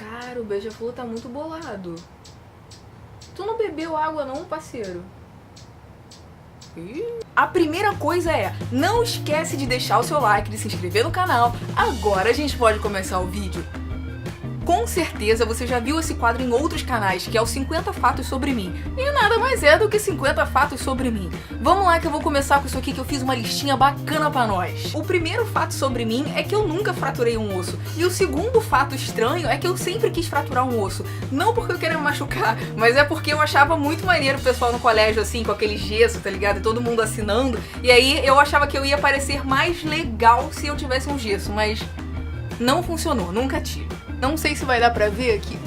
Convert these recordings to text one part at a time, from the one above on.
Cara, o beija-flor tá muito bolado. Tu não bebeu água não, parceiro? A primeira coisa é, não esquece de deixar o seu like, de se inscrever no canal. Agora a gente pode começar o vídeo. Com certeza você já viu esse quadro em outros canais, que é o 50 Fatos Sobre Mim. E nada mais é do que 50 Fatos Sobre Mim. Vamos lá que eu vou começar com isso aqui, que eu fiz uma listinha bacana pra nós. O primeiro fato sobre mim é que eu nunca fraturei um osso. E o segundo fato estranho é que eu sempre quis fraturar um osso. Não porque eu queria me machucar, mas é porque eu achava muito maneiro o pessoal no colégio, assim, com aquele gesso, tá ligado? E todo mundo assinando. E aí eu achava que eu ia parecer mais legal se eu tivesse um gesso, mas não funcionou, nunca tive. Não sei se vai dar pra ver aqui.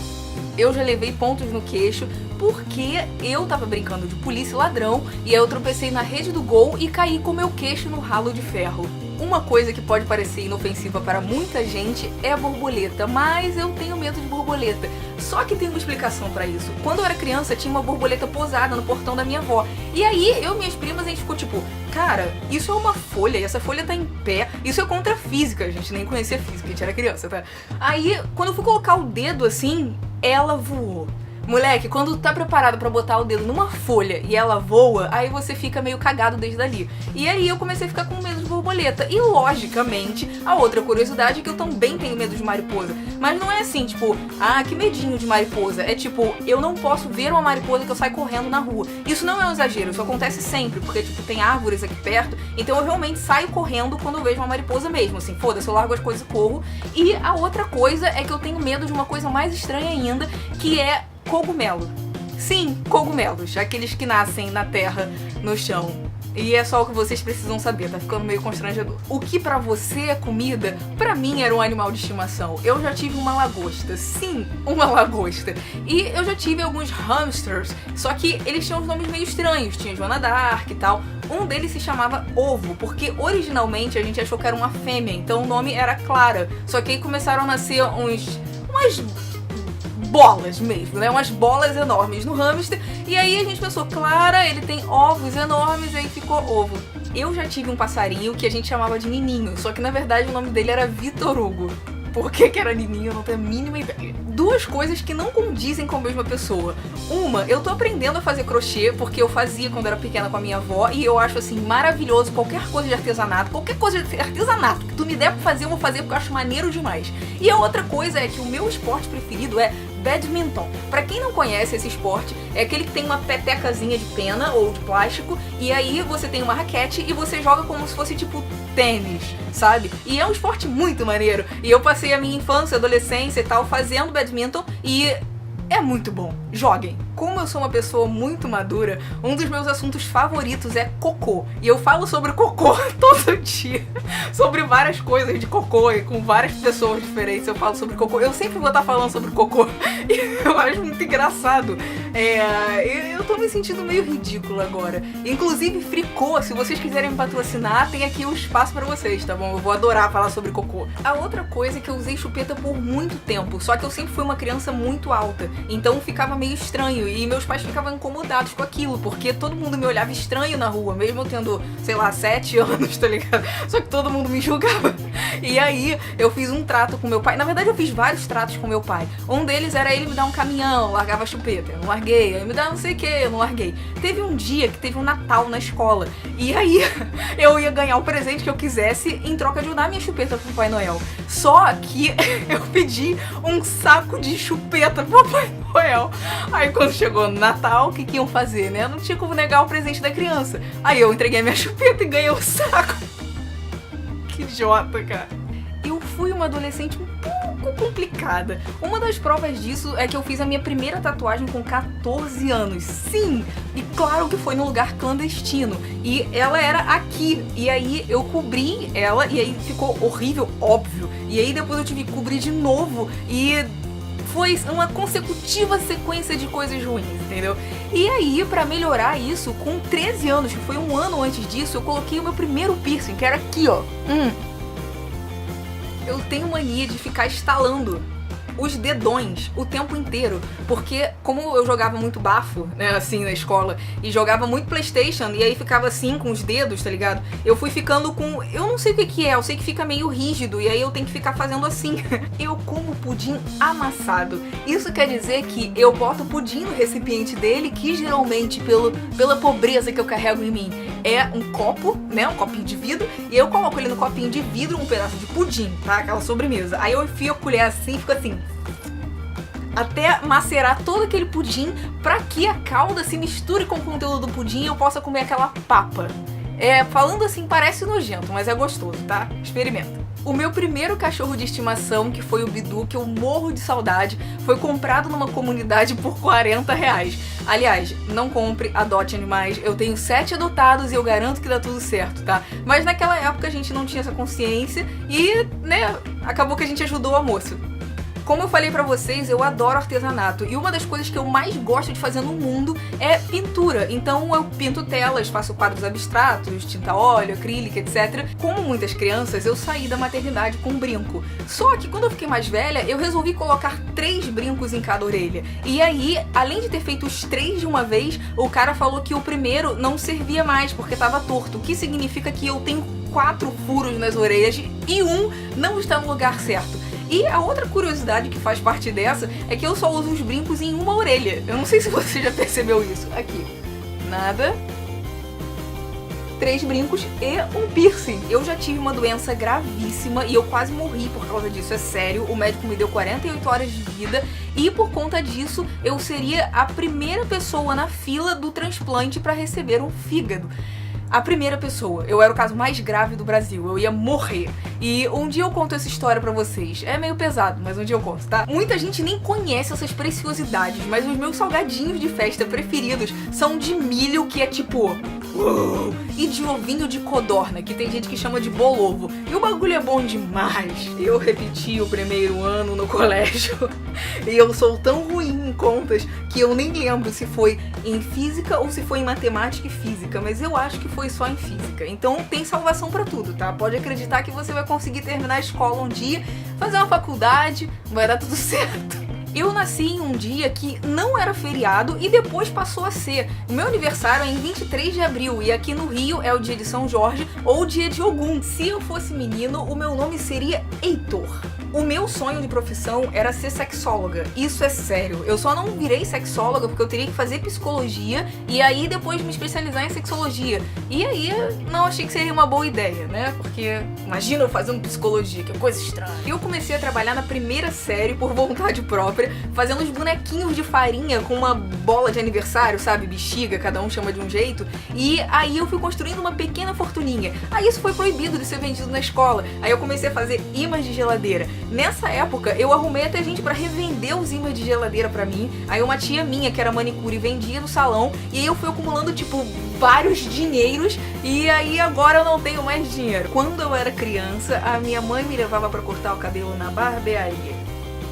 Eu já levei pontos no queixo porque eu tava brincando de polícia e ladrão e aí eu tropecei na rede do gol e caí com meu queixo no ralo de ferro. Uma coisa que pode parecer inofensiva para muita gente é a borboleta, mas eu tenho medo de borboleta. Só que tem uma explicação pra isso. Quando eu era criança, tinha uma borboleta posada no portão da minha avó. E aí, eu e minhas primas, a gente ficou tipo, cara, isso é uma folha, e essa folha tá em pé. Isso é contra a física, a gente nem conhecia física, a gente era criança, tá? Aí, quando eu fui colocar o dedo assim, ela voou. Moleque, quando tá preparado pra botar o dedo numa folha e ela voa, aí você fica meio cagado desde ali. E aí eu comecei a ficar com medo de borboleta. E logicamente, a outra curiosidade é que eu também tenho medo de mariposa. Mas não é assim, tipo, ah, que medinho de mariposa. É tipo, eu não posso ver uma mariposa que eu saio correndo na rua. Isso não é um exagero, isso acontece sempre, porque tipo, tem árvores aqui perto. Então eu realmente saio correndo quando eu vejo uma mariposa mesmo, assim, foda-se, eu largo as coisas e corro. E a outra coisa é que eu tenho medo de uma coisa mais estranha ainda, que é cogumelo. Sim, cogumelos, aqueles que nascem na terra, no chão. E é só o que vocês precisam saber, tá ficando meio constrangedor. O que pra você é comida, pra mim era um animal de estimação. Eu já tive uma lagosta, sim, uma lagosta. E eu já tive alguns hamsters, só que eles tinham uns nomes meio estranhos. Tinha Joana Dark e tal. Um deles se chamava Ovo, porque originalmente a gente achou que era uma fêmea, então o nome era Clara. Só que aí começaram a nascer umas bolas mesmo, né? Umas bolas enormes no hamster. E aí a gente pensou, Clara, ele tem ovos enormes, e aí ficou Ovo. Eu já tive um passarinho que a gente chamava de Nininho, só que na verdade o nome dele era Vitor Hugo. Por que era Nininho? Eu não tenho a mínima ideia. Duas coisas que não condizem com a mesma pessoa. Uma, eu tô aprendendo a fazer crochê, porque eu fazia quando era pequena com a minha avó, e eu acho assim maravilhoso qualquer coisa de artesanato, qualquer coisa de artesanato que tu me der pra fazer, eu vou fazer porque eu acho maneiro demais. E a outra coisa é que o meu esporte preferido é badminton. Pra quem não conhece esse esporte, é aquele que tem uma petecazinha de pena ou de plástico, e aí você tem uma raquete e você joga como se fosse tipo tênis, sabe? E é um esporte muito maneiro. E eu passei a minha infância, adolescência e tal fazendo badminton e é muito bom. Joguem. Como eu sou uma pessoa muito madura, um dos meus assuntos favoritos é cocô. E eu falo sobre cocô todo dia. Sobre várias coisas de cocô e com várias pessoas diferentes eu falo sobre cocô. Eu sempre vou estar falando sobre cocô. E eu acho muito engraçado. Eu tô me sentindo meio ridícula agora. Inclusive, Fricô, se vocês quiserem me patrocinar, tem aqui um espaço pra vocês, tá bom? Eu vou adorar falar sobre cocô. A outra coisa é que eu usei chupeta por muito tempo. Só que eu sempre fui uma criança muito alta. Então ficava meio estranho. E meus pais ficavam incomodados com aquilo, porque todo mundo me olhava estranho na rua, mesmo eu tendo, sei lá, 7 anos, tá ligado? Só que todo mundo me julgava. E aí eu fiz um trato com meu pai. Na verdade eu fiz vários tratos com meu pai. Um deles era ele me dar um caminhão, eu largava a chupeta, eu não larguei. Aí me dá não sei o que, eu não larguei. Teve um dia que teve um Natal na escola. E aí eu ia ganhar o presente que eu quisesse em troca de eu dar minha chupeta pro Papai Noel. Só que eu pedi um saco de chupeta pro Papai Noel. Aí quando chegou no Natal, o que iam fazer, né? Não tinha como negar o presente da criança. Aí eu entreguei a minha chupeta e ganhei o saco. Que idiota, cara. Eu fui uma adolescente um pouco complicada. Uma das provas disso é que eu fiz a minha primeira tatuagem com 14 anos. Sim! E claro que foi num lugar clandestino. E ela era aqui. E aí eu cobri ela e aí ficou horrível, óbvio. E aí depois eu tive que cobrir de novo e foi uma consecutiva sequência de coisas ruins, entendeu? E aí, pra melhorar isso, com 13 anos, que foi um ano antes disso, eu coloquei o meu primeiro piercing, que era aqui, ó. Eu tenho mania de ficar estalando os dedões o tempo inteiro, porque como eu jogava muito bafo, né, assim, na escola, e jogava muito PlayStation, e aí ficava assim com os dedos, tá ligado? Eu fui ficando com... eu não sei o que é, eu sei que fica meio rígido, e aí eu tenho que ficar fazendo assim. Eu como pudim amassado. Isso quer dizer que eu boto o pudim no recipiente dele, que geralmente, pela pobreza que eu carrego em mim, é um copo, né, um copinho de vidro, e eu coloco ele no copinho de vidro um pedaço de pudim, tá? Aquela sobremesa. Aí eu enfio a colher assim, fico assim, até macerar todo aquele pudim, pra que a calda se misture com o conteúdo do pudim e eu possa comer aquela papa. Falando assim parece nojento, mas é gostoso, tá? Experimenta. O meu primeiro cachorro de estimação, que foi o Bidu, que eu morro de saudade, foi comprado numa comunidade por R$40. Aliás, não compre, adote animais. Eu tenho 7 adotados e eu garanto que dá tudo certo, tá? Mas naquela época a gente não tinha essa consciência e, né, acabou que a gente ajudou a moça. Como eu falei pra vocês, eu adoro artesanato e uma das coisas que eu mais gosto de fazer no mundo é pintura. Então eu pinto telas, faço quadros abstratos, tinta a óleo, acrílica, etc. Como muitas crianças, eu saí da maternidade com um brinco. Só que quando eu fiquei mais velha, eu resolvi colocar 3 brincos em cada orelha. E aí, além de ter feito os 3 de uma vez, o cara falou que o primeiro não servia mais porque estava torto, o que significa que eu tenho 4 furos nas orelhas e um não está no lugar certo. E a outra curiosidade que faz parte dessa é que eu só uso os brincos em uma orelha. Eu não sei se você já percebeu isso. Aqui. Nada. 3 brincos e um piercing. Eu já tive uma doença gravíssima e eu quase morri por causa disso, é sério. O médico me deu 48 horas de vida e por conta disso eu seria a primeira pessoa na fila do transplante para receber um fígado. A primeira pessoa. Eu era o caso mais grave do Brasil. Eu ia morrer. E um dia eu conto essa história pra vocês. É meio pesado, mas um dia eu conto, tá? Muita gente nem conhece essas preciosidades, mas os meus salgadinhos de festa preferidos são de milho, que é tipo... e de ovinho de codorna, que tem gente que chama de bolovo. E o bagulho é bom demais. Eu repeti o primeiro ano no colégio e eu sou tão ruim em contas que eu nem lembro se foi em física ou se foi em matemática e física, mas eu acho que foi só em física. Então tem salvação pra tudo, tá? Pode acreditar que você vai conseguir terminar a escola um dia, fazer uma faculdade, vai dar tudo certo. Eu nasci em um dia que não era feriado e depois passou a ser. O meu aniversário é em 23 de abril e aqui no Rio é o dia de São Jorge ou o dia de Ogum. Se eu fosse menino, o meu nome seria Heitor. O meu sonho de profissão era ser sexóloga. Isso é sério. Eu só não virei sexóloga porque eu teria que fazer psicologia e aí depois me especializar em sexologia. E aí não achei que seria uma boa ideia, né? Porque imagina eu fazendo psicologia, que coisa estranha. Eu comecei a trabalhar na primeira série por vontade própria, fazendo uns bonequinhos de farinha com uma bola de aniversário, sabe? Bexiga, cada um chama de um jeito. E aí eu fui construindo uma pequena fortuninha. Aí isso foi proibido de ser vendido na escola. Aí eu comecei a fazer ímãs de geladeira. Nessa época, eu arrumei até gente pra revender os ímãs de geladeira pra mim. Aí uma tia minha, que era manicure, vendia no salão. E aí eu fui acumulando, tipo, vários dinheiros. E aí agora eu não tenho mais dinheiro. Quando eu era criança, a minha mãe me levava pra cortar o cabelo na barbearia.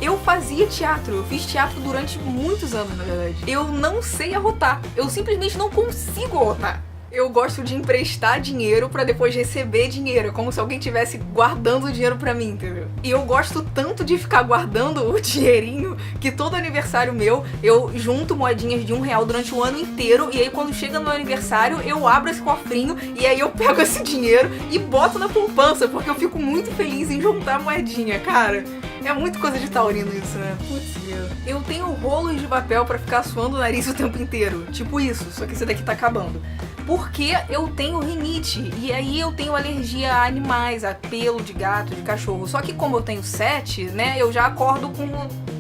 Eu fazia teatro, eu fiz teatro durante muitos anos, na verdade. Eu não sei arrotar, eu simplesmente não consigo arrotar. Eu gosto de emprestar dinheiro pra depois receber dinheiro, é como se alguém estivesse guardando o dinheiro pra mim, entendeu? E eu gosto tanto de ficar guardando o dinheirinho que todo aniversário meu, eu junto moedinhas de R$1 durante o ano inteiro e aí quando chega no meu aniversário, eu abro esse cofrinho e aí eu pego esse dinheiro e boto na poupança, porque eu fico muito feliz em juntar moedinha, cara. É muito coisa de taurino isso, né? Putz, eu tenho rolos de papel pra ficar suando o nariz o tempo inteiro. Tipo isso, só que esse daqui tá acabando. Porque eu tenho rinite e aí eu tenho alergia a animais, a pelo de gato, de cachorro. Só que como eu tenho 7, né, eu já acordo com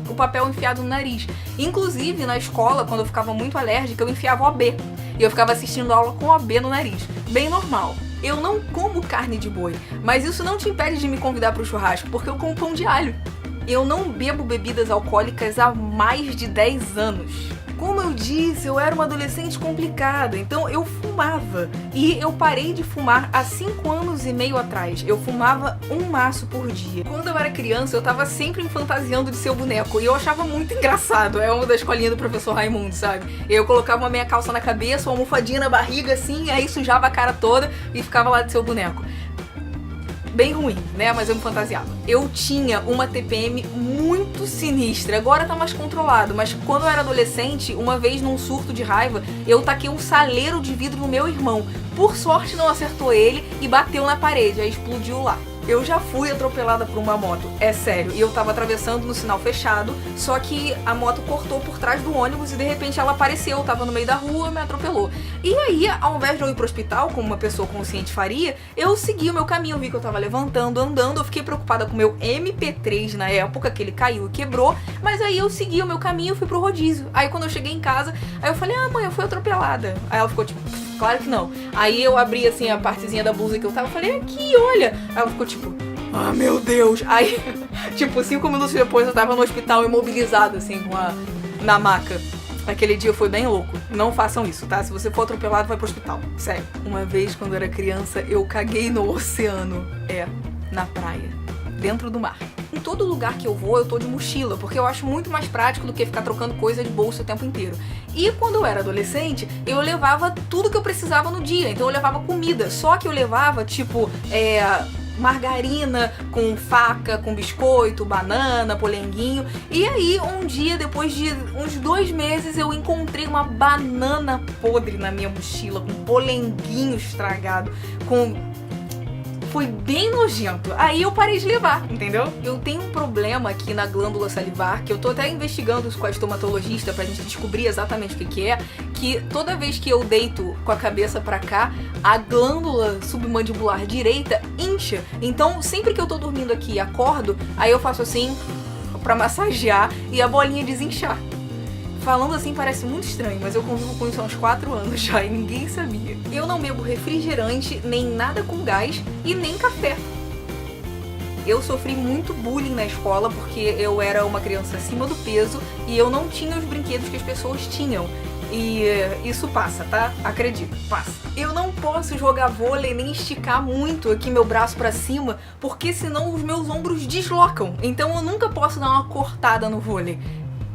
o papel enfiado no nariz. Inclusive, na escola, quando eu ficava muito alérgica, eu enfiava OB. E eu ficava assistindo aula com OB no nariz. Bem normal. Eu não como carne de boi, mas isso não te impede de me convidar para o churrasco, porque eu como pão de alho. Eu não bebo bebidas alcoólicas há mais de 10 anos. Como eu disse, eu era uma adolescente complicada, então eu fumava. E eu parei de fumar há 5 anos e meio atrás. Eu fumava um maço por dia. Quando eu era criança, eu tava sempre me fantasiando de ser o boneco. E eu achava muito engraçado. É uma da escolinha do professor Raimundo, sabe? Eu colocava uma meia calça na cabeça, uma almofadinha na barriga, assim, aí sujava a cara toda e ficava lá de ser o boneco. bem ruim, né? Mas eu me fantasiava. Eu tinha uma TPM muito sinistra. Agora tá mais controlado, mas quando eu era adolescente, uma vez num surto de raiva, eu taquei um saleiro de vidro no meu irmão. Por sorte não acertou ele e bateu na parede, aí explodiu lá. Eu já fui atropelada por uma moto, é sério, e eu tava atravessando no sinal fechado, só que a moto cortou por trás do ônibus e de repente ela apareceu, tava no meio da rua e me atropelou. E aí, ao invés de eu ir pro hospital, como uma pessoa consciente faria, eu segui o meu caminho, vi que eu tava levantando, andando, eu fiquei preocupada com o meu MP3 na época, que ele caiu e quebrou, mas aí eu segui o meu caminho e fui pro rodízio. Aí quando eu cheguei em casa, aí eu falei, mãe, eu fui atropelada. Aí ela ficou tipo, claro que não. Aí eu abri assim a partezinha da blusa que eu tava, falei, aqui, olha. Aí ela ficou tipo, meu Deus. Aí, tipo, 5 minutos depois eu tava no hospital imobilizada, assim, na maca. Aquele dia foi bem louco. Não façam isso, tá? Se você for atropelado, vai pro hospital. Sério. Uma vez, quando eu era criança, eu caguei no oceano. Na praia. Dentro do mar. Em todo lugar que eu vou, eu tô de mochila, porque eu acho muito mais prático do que ficar trocando coisa de bolsa o tempo inteiro. E quando eu era adolescente, eu levava tudo que eu precisava no dia, então eu levava comida, só que eu levava, tipo, margarina com faca, com biscoito, banana, polenguinho. E aí, um dia, depois de uns 2 meses, eu encontrei uma banana podre na minha mochila, com polenguinho estragado, foi bem nojento. Aí eu parei de levar, entendeu? Eu tenho um problema aqui na glândula salivar, que eu tô até investigando isso com a estomatologista pra gente descobrir exatamente o que é, que toda vez que eu deito com a cabeça pra cá, a glândula submandibular direita incha. Então, sempre que eu tô dormindo aqui e acordo, aí eu faço assim pra massagear e a bolinha desinchar. Falando assim parece muito estranho, mas eu convivo com isso há uns 4 anos já e ninguém sabia. Eu não bebo refrigerante, nem nada com gás e nem café. Eu sofri muito bullying na escola porque eu era uma criança acima do peso e eu não tinha os brinquedos que as pessoas tinham. E isso passa, tá? Acredito, passa. Eu não posso jogar vôlei nem esticar muito aqui meu braço pra cima, porque senão os meus ombros deslocam. Então eu nunca posso dar uma cortada no vôlei.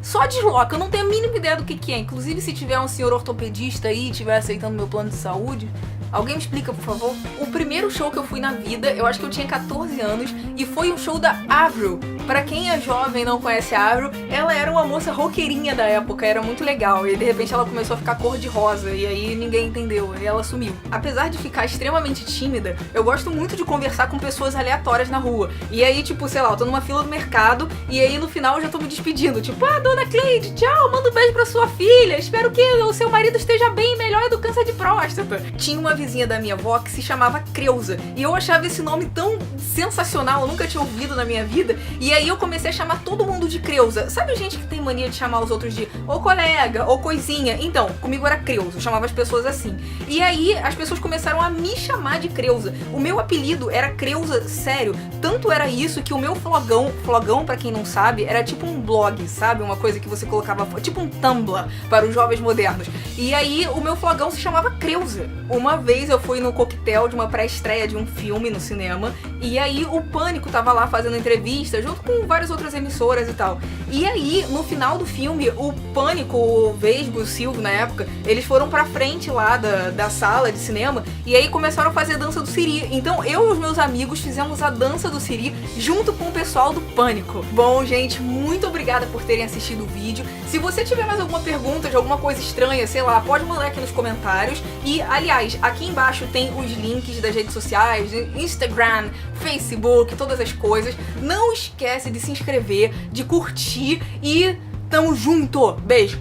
Só desloca, eu não tenho a mínima ideia do que é. Inclusive, se tiver um senhor ortopedista aí e estiver aceitando meu plano de saúde, alguém me explica, por favor. O primeiro show que eu fui na vida, eu acho que eu tinha 14 anos, e foi um show da Avril. Pra quem é jovem e não conhece a Avril, ela era uma moça roqueirinha da época, era muito legal. E de repente ela começou a ficar cor de rosa, e aí ninguém entendeu, e ela sumiu. Apesar de ficar extremamente tímida, eu gosto muito de conversar com pessoas aleatórias na rua. E aí, tipo, sei lá, eu tô numa fila do mercado, e aí no final eu já tô me despedindo. Tipo, dona Cleide, tchau, manda um beijo pra sua filha, espero que o seu marido esteja bem, melhor do câncer de próstata. Tinha uma vizinha da minha avó que se chamava Creuza, e eu achava esse nome tão sensacional, eu nunca tinha ouvido na minha vida, e aí eu comecei a chamar todo mundo de Creuza. Sabe gente que tem mania de chamar os outros de ô colega, ô coisinha? Então, comigo era Creuza, eu chamava as pessoas assim. E aí as pessoas começaram a me chamar de Creuza. O meu apelido era Creuza, sério. Tanto era isso que o meu flogão pra quem não sabe, era tipo um blog, sabe? Uma coisa que você colocava, tipo um Tumblr para os jovens modernos. E aí o meu flogão se chamava Creuza. Uma vez eu fui no coquetel de uma pré-estreia de um filme no cinema, e aí o Pânico tava lá fazendo entrevista junto com várias outras emissoras e tal. E aí, no final do filme, o Pânico, o Vesgo, o Silvio na época, eles foram pra frente lá da sala de cinema, e aí começaram a fazer a dança do Siri. Então eu e os meus amigos fizemos a dança do Siri junto com o pessoal do Pânico. Bom, gente, muito obrigada por terem assistido o vídeo. Se você tiver mais alguma pergunta de alguma coisa estranha, sei lá, pode mandar aqui nos comentários. E, aliás, aqui embaixo tem os links das redes sociais, Instagram, Facebook, todas as coisas. Não esquece de se inscrever, de curtir e tamo junto! Beijo!